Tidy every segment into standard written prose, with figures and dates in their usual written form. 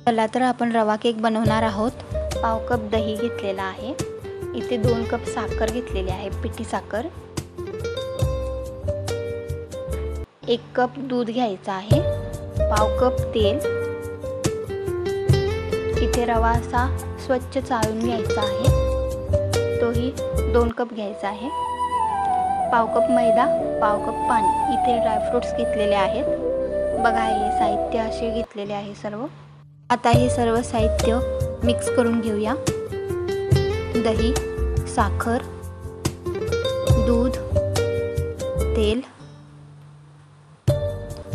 चला तर आपण रवा केक बनवणार आहोत। पाव कप दही घेतलेला आहे, इथे 2 कप साखर घेतलेली आहे, पिठी साखर, 1 कप दूध घ्यायचा आहे, पाव कप तेल, इथे रवा असा स्वच्छ चाळून घ्यायचा आहे, तोही 2 कप घ्यायचा आहे, पाव कप मैदा, पाव कप पाणी, इथे ड्रायफ्रूट्स घेतलेले आहेत। बघा हे साहित्य असे घेतलेले आहे सर्व। आता हे सर्व साहित्य मिक्स करून घेऊया। दही, साखर, दूध, तेल,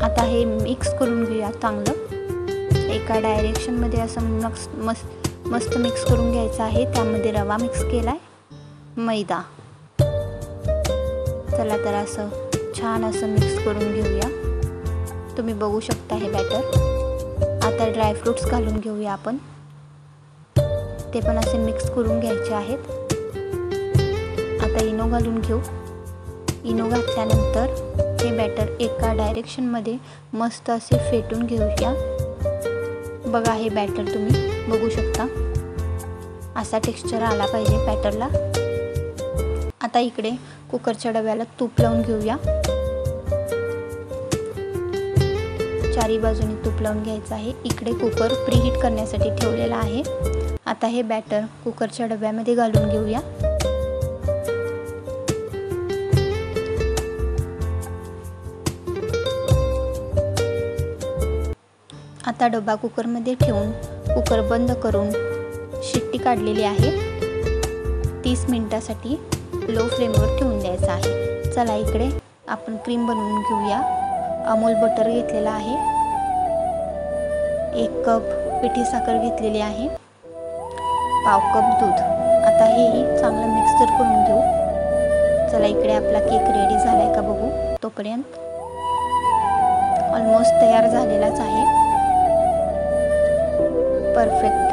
आता हे मिक्स करून घेऊया चांगलं। एका डायरेक्शन मध्ये असं मस्त मिक्स करून घ्यायचं आहे। त्यामध्ये रवा मिक्स केलाय, मैदा। चला तर असं छान असं मिक्स करून घेऊया। तुम्ही बघू शकता हे बॅटर। आता ड्रायफ्रूट्स घालून घेऊया आपण, ते पण असे मिक्स करून घ्यायचे आहेत। आता इनो घालून घेऊ। इनो घातल्यानंतर हे बॅटर एका डायरेक्शन मध्ये मस्त असे फेटून घेऊया। बघा हे बॅटर तुम्ही बघू शकता, असा टेक्स्चर आला पाहिजे बॅटरला। आता इकडे कुकरच्या डब्याला तूप लावून घेऊया। चारी बाजूने तूप लावून घ्यायचं आहे। इकडे कुकर प्रीहीट करण्यासाठी ठेवलेला आहे। आता हे बॅटर कुकरच्या डब्यामध्ये घालून घेऊया। आता डबा कुकरमध्ये ठेवून कुकर बंद करून शिट्टी काढलेली आहे। 30 मिनिटासाठी लो फ्लेमवर ठेवून द्यायचा आहे। चला इकडे आपण क्रीम बनवून घेऊया। अमूल बटर घेतलेला आहे, 1 कप पिठी साखर घेतलेली आहे, पाव कप दूध। आता हेही चांगलं मिक्सर करून घेऊ। चला इकडे आपला केक रेडी झालाय का बघू। तोपर्यंत ऑलमोस्ट तयार झालेलाच आहे, परफेक्ट।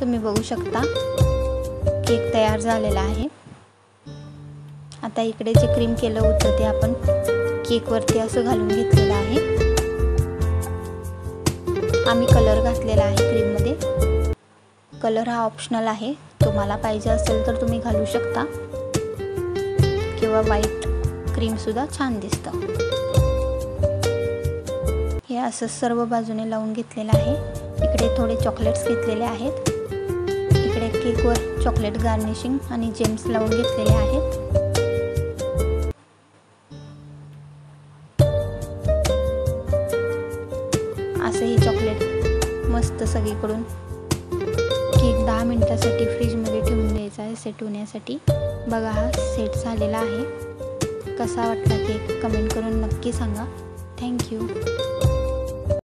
तुम्ही बघू शकता केक तयार झालेला आहे। आता इकडे जे क्रीम केलं होतं ते आपण केक वरती असं घालून घेतलेलं आहे। आम्ही कलर घातलेला आहे क्रीम मध्ये। कलर हा ऑप्शनल आहे, तुम्हाला पाहिजे असेल तर तुम्ही घालू शकता, किंवा व्हाईट क्रीम सुद्धा छान दिसतं। हे असं सर्व बाजूने लावून घेतलेलं आहे। इकडे थोडे चॉकलेट्स घेतलेले आहेत, इकडे केकवर चॉकलेट गार्निशिंग आणि जेम्स लावून घेतलेले आहेत। असे हे चॉकलेट मस्त सगळीकडून। केक 10 मिनिटासाठी फ्रीजमध्ये ठेवून द्यायचा आहे सेट होण्यासाठी। बघा हा सेट झालेला आहे। कसा वाटला केक कमेंट करून नक्की सांगा। थँक्यू।